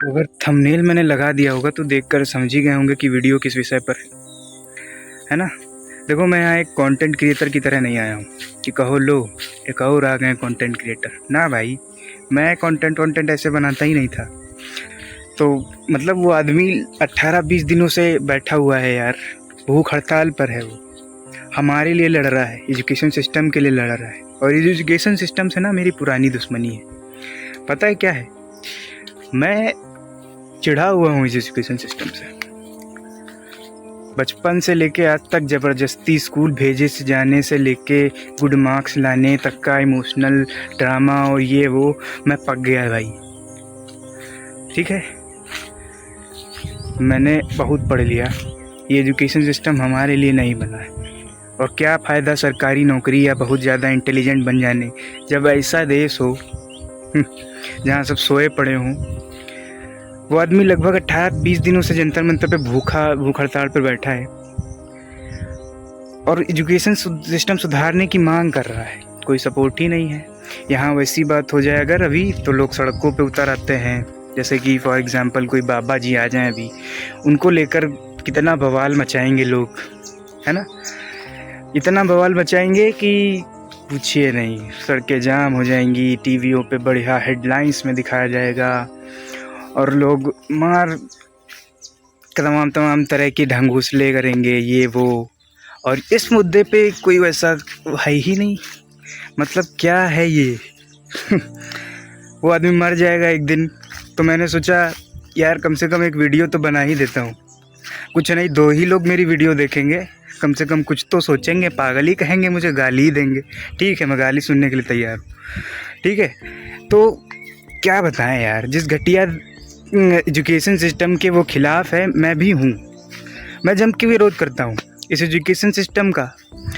अगर थंबनेल मैंने लगा दिया होगा तो देखकर समझ ही गए होंगे कि वीडियो किस विषय पर है ना। देखो, मैं यहाँ एक कंटेंट क्रिएटर की तरह नहीं आया हूँ कि कहो लो एक और आ गए कंटेंट क्रिएटर। ना भाई, मैं कंटेंट ऐसे बनाता ही नहीं था। तो मतलब वो आदमी 18-20 दिनों से बैठा हुआ है यार, भूख हड़ताल पर है। वो हमारे लिए लड़ रहा है, एजुकेशन सिस्टम के लिए लड़ रहा है। और एजुकेशन सिस्टम से ना मेरी पुरानी दुश्मनी है। पता है क्या है? मैं चिढ़ा हुआ हूँ इस एजुकेशन सिस्टम से। बचपन से लेके आज तक ज़बरदस्ती स्कूल भेजे से जाने से लेके गुड मार्क्स लाने तक का इमोशनल ड्रामा और ये वो मैं पक गया है भाई। ठीक है, मैंने बहुत पढ़ लिया। ये एजुकेशन सिस्टम हमारे लिए नहीं बना है। और क्या फ़ायदा सरकारी नौकरी या बहुत ज़्यादा इंटेलिजेंट बन जाने, जब ऐसा देश हो जहाँ सब सोए पड़े हों। वो आदमी लगभग 18-20 दिनों से जंतर मंतर पे भूख हड़ताल पर बैठा है और एजुकेशन सिस्टम सुधारने की मांग कर रहा है। कोई सपोर्ट ही नहीं है। यहाँ वैसी बात हो जाए अगर अभी, तो लोग सड़कों पे उतर आते हैं। जैसे कि फॉर एग्जांपल कोई बाबा जी आ जाएं अभी, उनको लेकर कितना बवाल मचाएंगे लोग, है ना। इतना बवाल मचाएंगे कि पूछिए नहीं। सड़कें जाम हो जाएंगी, टीवियों पे बढ़िया हेडलाइंस में दिखाया जाएगा और लोग मार तमाम तरह की ढंगूसले करेंगे, ये वो। और इस मुद्दे पे कोई वैसा है ही नहीं। मतलब क्या है ये वो आदमी मर जाएगा एक दिन, तो मैंने सोचा यार कम से कम एक वीडियो तो बना ही देता हूँ। कुछ नहीं, 2 ही लोग मेरी वीडियो देखेंगे, कम से कम कुछ तो सोचेंगे। पागल ही कहेंगे, मुझे गाली ही देंगे। ठीक है, मैं गाली सुनने के लिए तैयार हूँ। ठीक है, तो क्या बताएं यार, जिस घटिया एजुकेशन सिस्टम के वो खिलाफ है, मैं भी हूँ। मैं जम के विरोध करता हूँ इस एजुकेशन सिस्टम का।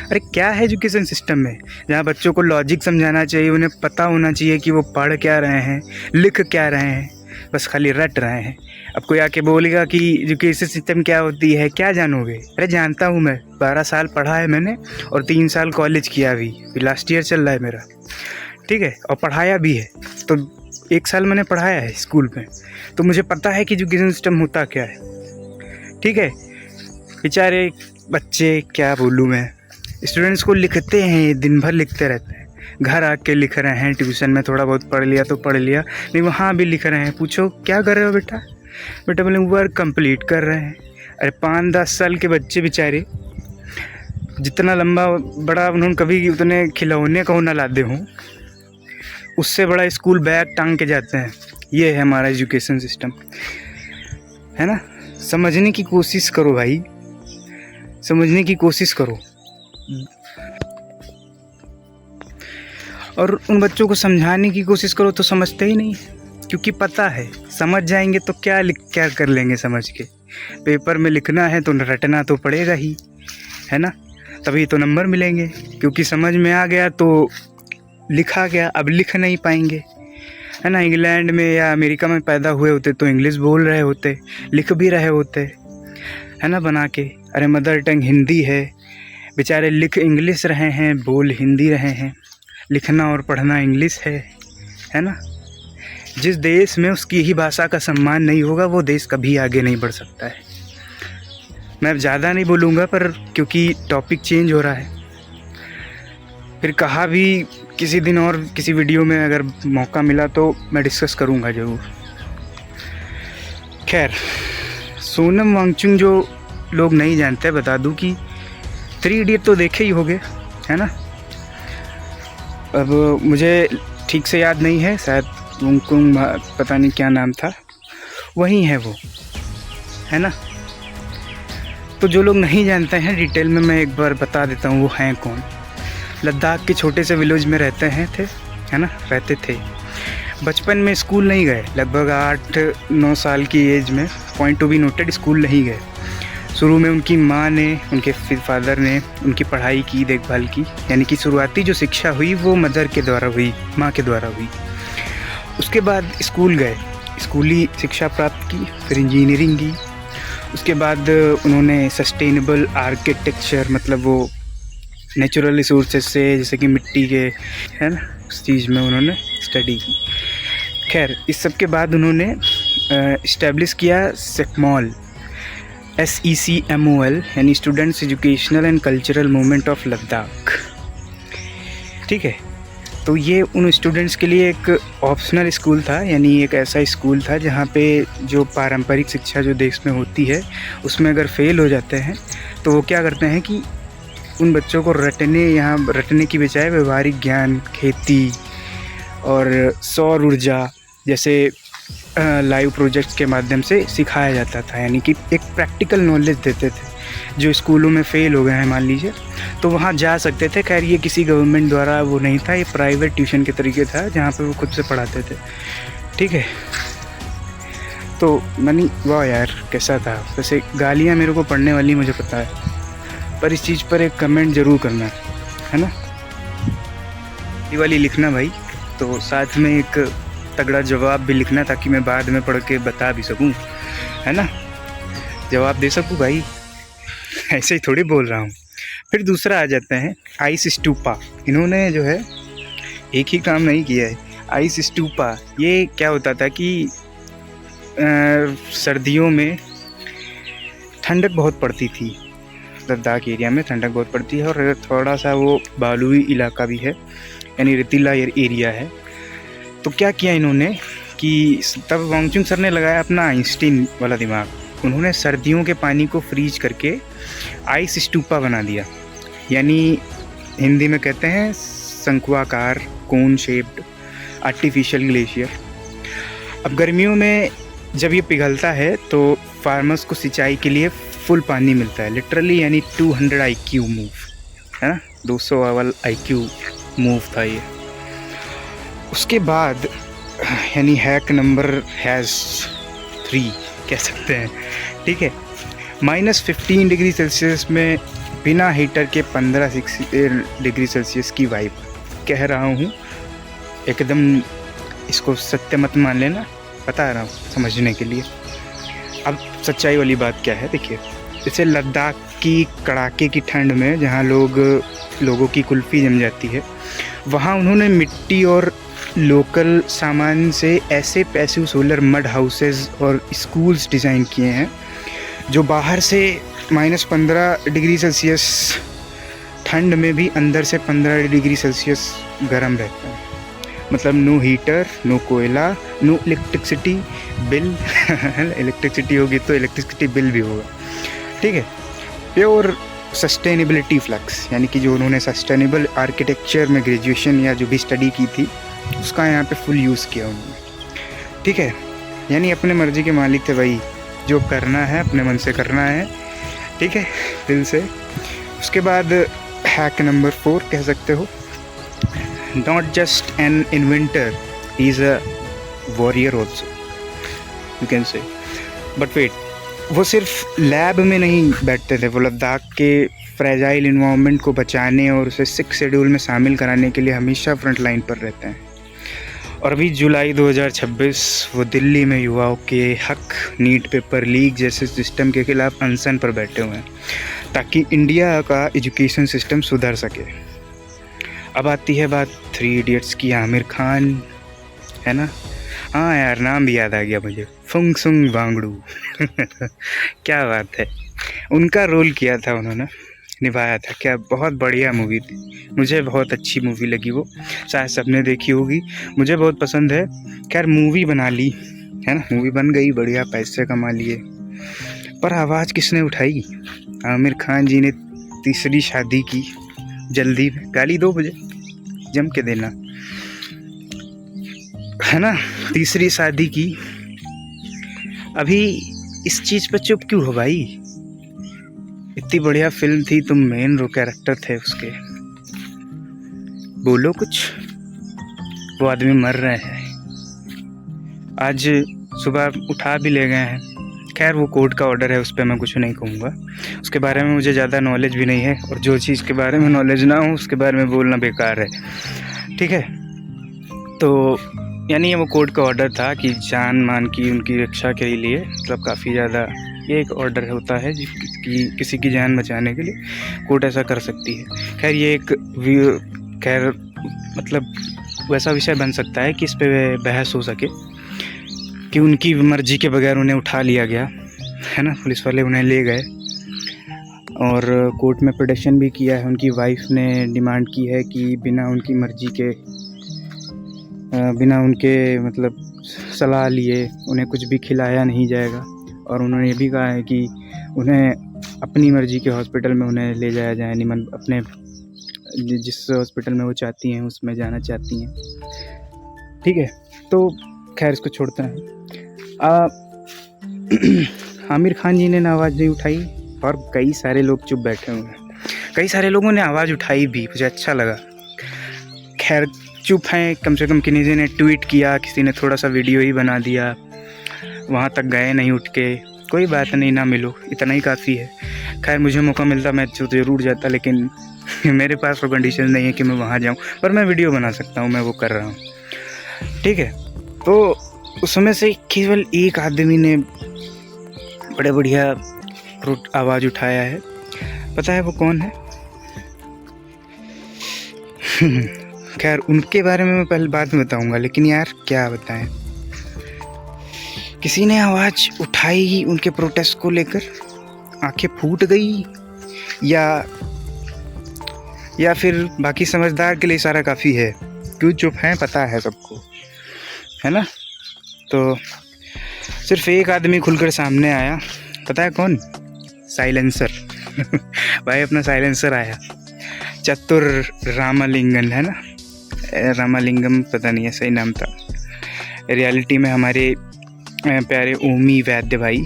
अरे क्या है एजुकेशन सिस्टम में? जहाँ बच्चों को लॉजिक समझाना चाहिए, उन्हें पता होना चाहिए कि वो पढ़ क्या रहे हैं, लिख क्या रहे हैं, बस खाली रट रहे हैं। अब कोई आके बोलेगा कि एजुकेशन सिस्टम क्या होती है, क्या जानोगे? अरे जानता हूँ मैं, 12 साल पढ़ा है मैंने और 3 साल कॉलेज किया। अभी लास्ट ईयर चल रहा है मेरा। ठीक है, और पढ़ाया भी है। तो 1 साल मैंने पढ़ाया है स्कूल में, तो मुझे पता है कि एजुकेशन सिस्टम होता क्या है। ठीक है, बेचारे बच्चे, क्या बोलूँ मैं, स्टूडेंट्स को लिखते हैं, दिन भर लिखते रहते हैं। घर आके लिख रहे हैं, ट्यूशन में थोड़ा बहुत पढ़ लिया तो पढ़ लिया, नहीं वहाँ भी लिख रहे हैं। पूछो क्या कर रहे हो बेटा? बेटा बोले वर्क कंप्लीट कर रहे हैं। अरे 5-10 साल के बच्चे बेचारे, जितना लंबा बड़ा उन्होंने कभी उतने खिलौने को ना लादे हों, उससे बड़ा स्कूल बैग टांग के जाते हैं। ये है हमारा एजुकेशन सिस्टम, है ना। समझने की कोशिश करो भाई, समझने की कोशिश करो। और उन बच्चों को समझाने की कोशिश करो तो समझते ही नहीं, क्योंकि पता है समझ जाएंगे तो क्या कर लेंगे समझ के। पेपर में लिखना है तो रटना तो पड़ेगा ही, है ना, तभी तो नंबर मिलेंगे। क्योंकि समझ में आ गया तो लिखा गया, अब लिख नहीं पाएंगे, है ना। इंग्लैंड में या अमेरिका में पैदा हुए होते तो इंग्लिश बोल रहे होते, लिख भी रहे होते, है ना, बना के। अरे मदर टंग हिंदी है, बेचारे लिख इंग्लिश रहे हैं, बोल हिंदी रहे हैं, लिखना और पढ़ना इंग्लिश है ना। जिस देश में उसकी ही भाषा का सम्मान नहीं होगा, वो देश कभी आगे नहीं बढ़ सकता है। मैं ज़्यादा नहीं बोलूँगा, पर क्योंकि टॉपिक चेंज हो रहा है, फिर कहा भी किसी दिन और किसी वीडियो में अगर मौका मिला तो मैं डिस्कस करूँगा ज़रूर। खैर, सोनम वांगचुक जो लोग नहीं जानते, बता दूँ कि 3 इडियट तो देखे ही होंगे, है ना। अब मुझे ठीक से याद नहीं है, शायद कुंग पता नहीं क्या नाम था, वही है वो, है ना। तो जो लोग नहीं जानते हैं, डिटेल में मैं एक बार बता देता हूँ वो हैं कौन। लद्दाख के छोटे से विलेज में रहते थे। बचपन में स्कूल नहीं गए, लगभग 8-9 साल की एज में, point to be noted, school नहीं गए। शुरू में उनकी माँ ने, उनके फादर ने उनकी पढ़ाई की, देखभाल की, यानी कि शुरुआती जो शिक्षा हुई वो मदर के द्वारा हुई, माँ के द्वारा हुई। उसके बाद स्कूल गए, स्कूली शिक्षा प्राप्त की, फिर इंजीनियरिंग की। उसके बाद उन्होंने सस्टेनेबल आर्किटेक्चर, मतलब वो नेचुरल रिसोर्सेज से, जैसे कि मिट्टी के, है ना, उस चीज़ में उन्होंने स्टडी की। खैर, इस सब के बाद उन्होंने इस्टेब्लिश किया सेकमॉल, SECMOL, यानी students educational and cultural movement of Ladakh. ठीक है, तो ये उन स्टूडेंट्स के लिए एक ऑप्शनल स्कूल था, यानी एक ऐसा स्कूल था जहाँ पे जो पारंपरिक शिक्षा जो देश में होती है उसमें अगर फेल हो जाते हैं तो वो क्या करते हैं कि उन बच्चों को रटने की बजाय व्यवहारिक ज्ञान, खेती और सौर ऊर्जा जैसे लाइव प्रोजेक्ट्स के माध्यम से सिखाया जाता था, यानी कि एक प्रैक्टिकल नॉलेज देते थे। जो स्कूलों में फ़ेल हो गए हैं मान लीजिए तो वहाँ जा सकते थे। खैर ये किसी गवर्नमेंट द्वारा वो नहीं था, ये प्राइवेट ट्यूशन के तरीके था जहाँ पे वो खुद से पढ़ाते थे। ठीक है, तो मनी वाह यार कैसा था। वैसे गालियाँ मेरे को पढ़ने वाली मुझे पता है, पर इस चीज़ पर एक कमेंट ज़रूर करना है ना, ये वाली लिखना भाई, तो साथ में एक तगड़ा जवाब भी लिखना ताकि मैं बाद में पढ़ के बता भी सकूं, है ना, जवाब दे सकूं भाई, ऐसे ही थोड़ी बोल रहा हूँ। फिर दूसरा आ जाते हैं आइस स्टूपा। इन्होंने जो है एक ही काम नहीं किया है, आइस स्टूपा। ये क्या होता था कि सर्दियों में ठंडक बहुत पड़ती थी, लद्दाख एरिया में ठंडक बहुत पड़ती है और थोड़ा सा वो बालुई इलाका भी है, यानी रेतीला एरिया है। तो क्या किया इन्होंने कि तब वांगचुक सर ने लगाया अपना आइंस्टीन वाला दिमाग। उन्होंने सर्दियों के पानी को फ्रीज करके आइस स्टूपा बना दिया, यानी हिंदी में कहते हैं शंक्वाकार कोन शेप्ड आर्टिफिशियल ग्लेशियर। अब गर्मियों में जब ये पिघलता है तो फार्मर्स को सिंचाई के लिए फुल पानी मिलता है लिटरली, यानी 200 IQ मूव है ना, 200 अवल IQ मूव था ये। उसके बाद यानी हैक नंबर #3 कह सकते हैं। ठीक है, -15 डिग्री सेल्सियस में बिना हीटर के 15 डिग्री सेल्सियस की वाइब कह रहा हूँ, एकदम इसको सत्य मत मान लेना, बता रहा हूँ समझने के लिए। अब सच्चाई वाली बात क्या है देखिए, जैसे लद्दाख की कड़ाके की ठंड में जहाँ लोगों की कुल्फ़ी जम जाती है, वहाँ उन्होंने मिट्टी और लोकल सामान से ऐसे पैसिव सोलर मड हाउसेस और स्कूल्स डिज़ाइन किए हैं जो बाहर से -15 डिग्री सेल्सियस ठंड में भी अंदर से 15 डिग्री सेल्सियस गर्म रहता है। मतलब नो हीटर, नो कोयला, नो इलेक्ट्रिसिटी बिल इलेक्ट्रिसिटी होगी तो इलेक्ट्रिसिटी बिल भी होगा। ठीक है, प्योर सस्टेनेबिलिटी फ्लक्स, यानी कि जो उन्होंने सस्टेनेबल आर्किटेक्चर में ग्रेजुएशन या जो भी स्टडी की थी उसका यहाँ पे फुल यूज़ किया उन्होंने। ठीक है, यानी अपने मर्जी के मालिक थे भाई, जो करना है अपने मन से करना है। ठीक है, दिल से। उसके बाद हैक नंबर 4 कह सकते हो, not just an inventor, he is a warrior also, you can say. But wait, वो सिर्फ लैब में नहीं बैठते थे, वो लद्दाख के फ्रेजाइल इन्वायरमेंट को बचाने और उसे 6 शेड्यूल में शामिल कराने के लिए हमेशा फ्रंट लाइन पर रहते हैं। और अभी जुलाई 2026 वो दिल्ली में युवाओं के हक, नीट पेपर लीक जैसे सिस्टम के खिलाफ अनशन पर बैठे हुए हैं ताकि इंडिया का एजुकेशन सिस्टम सुधर सके। अब आती है बात 3 इडियट्स की, आमिर खान, है ना। हाँ यार, नाम भी याद आ गया मुझे, फुंगसुक वांगडू क्या बात है, उनका रोल किया था उन्होंने, निभाया था। क्या बहुत बढ़िया मूवी थी, मुझे बहुत अच्छी मूवी लगी वो, शायद सबने देखी होगी, मुझे बहुत पसंद है। खैर मूवी बना ली है ना, मूवी बन गई, बढ़िया पैसे कमा लिए, पर आवाज़ किसने उठाई? आमिर खान जी ने तीसरी शादी की जल्दी में, गाली दो मुझे, जम के देना, है ना, तीसरी शादी की। अभी इस चीज़ पे चुप क्यों हो भाई? इतनी बढ़िया फिल्म थी, तुम मेन रो कैरेक्टर थे उसके, बोलो कुछ। वो आदमी मर रहे हैं, आज सुबह उठा भी ले गए हैं। खैर वो कोर्ट का ऑर्डर है, उस पर मैं कुछ नहीं कहूँगा, उसके बारे में मुझे ज़्यादा नॉलेज भी नहीं है, और जो चीज़ के बारे में नॉलेज ना हो उसके बारे में बोलना बेकार है। ठीक है, तो यानी वो कोर्ट का ऑर्डर था कि जान मान की उनकी रक्षा के लिए, मतलब काफ़ी ज़्यादा ये एक ऑर्डर होता है कि किसी की जान बचाने के लिए कोर्ट ऐसा कर सकती है। खैर ये एक मतलब वैसा विषय बन सकता है कि इस पे बहस हो सके, कि उनकी मर्जी के बगैर उन्हें उठा लिया गया है ना। पुलिस वाले उन्हें ले गए और कोर्ट में पिटीशन भी किया है। उनकी वाइफ ने डिमांड की है कि बिना उनकी मर्जी के, बिना उनके मतलब सलाह लिए उन्हें कुछ भी खिलाया नहीं जाएगा। और उन्होंने ये भी कहा है कि उन्हें अपनी मर्जी के हॉस्पिटल में उन्हें ले जाया जाए, निमन अपने जिस हॉस्पिटल में वो चाहती हैं उसमें जाना चाहती हैं। ठीक है, तो खैर इसको छोड़ते हैं। आमिर खान जी ने आवाज़ नहीं उठाई और कई सारे लोग चुप बैठे हुए हैं। कई सारे लोगों ने आवाज़ उठाई भी, मुझे अच्छा लगा। खैर चुप हैं, कम से कम किसी ने ट्वीट किया, किसी ने थोड़ा सा वीडियो ही बना दिया, वहाँ तक गए नहीं उठ के। कोई बात नहीं, ना मिलो, इतना ही काफ़ी है। खैर मुझे मौका मिलता मैं तो ज़रूर जाता, लेकिन मेरे पास वो कंडीशन नहीं है कि मैं वहाँ जाऊँ, पर मैं वीडियो बना सकता हूँ, मैं वो कर रहा हूँ। ठीक है, तो उसमें से केवल एक आदमी ने बड़े बढ़िया आवाज़ उठाया है। पता है वो कौन है? खैर उनके बारे में मैं पहले बाद में बताऊंगा, लेकिन यार क्या बताएं, किसी ने आवाज़ उठाई उनके प्रोटेस्ट को लेकर, आंखें फूट गई, या फिर बाकी समझदार के लिए इशारा काफ़ी है। क्यों चुप हैं पता है सबको, है ना। तो सिर्फ एक आदमी खुलकर सामने आया, पता है कौन? साइलेंसर। भाई अपना साइलेंसर आया, चतुर रामालिंगन, है ना, रामालिंगम, पता नहीं है सही नाम था। रियलिटी में हमारे प्यारे ओमी वैद्य भाई,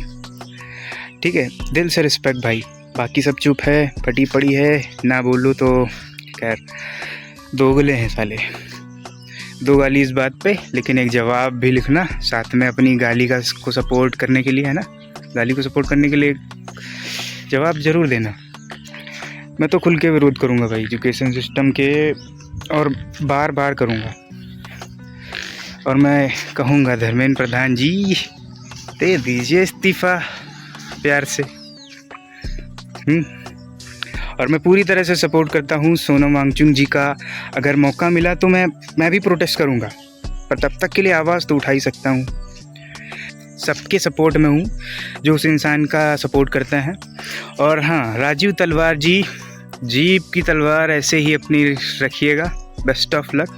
ठीक है, दिल से रिस्पेक्ट भाई। बाकी सब चुप है, फटी पड़ी है, ना बोलो तो खैर दोगले हैं साले। दो गाली इस बात पे, लेकिन एक जवाब भी लिखना साथ में अपनी गाली को सपोर्ट करने के लिए, है ना, गाली को सपोर्ट करने के लिए जवाब ज़रूर देना। मैं तो खुल के विरोध करूँगा भाई एजुकेशन सिस्टम के, और बार बार करूँगा। और मैं कहूँगा धर्मेंद्र प्रधान जी दे दीजिए इस्तीफ़ा प्यार से। और मैं पूरी तरह से सपोर्ट करता हूँ सोनम वांगचुक जी का। अगर मौका मिला तो मैं भी प्रोटेस्ट करूँगा, पर तब तक के लिए आवाज़ तो उठा ही सकता हूँ। सबके सपोर्ट में हूँ जो उस इंसान का सपोर्ट करते हैं। और हाँ, राजीव तलवार जी, जीप की तलवार ऐसे ही अपनी रखिएगा। Best of luck.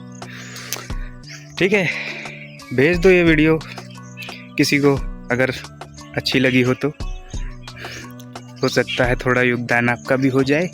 ठीक है, भेज दो ये वीडियो किसी को अगर अच्छी लगी हो तो, हो सकता है थोड़ा योगदान आपका भी हो जाए।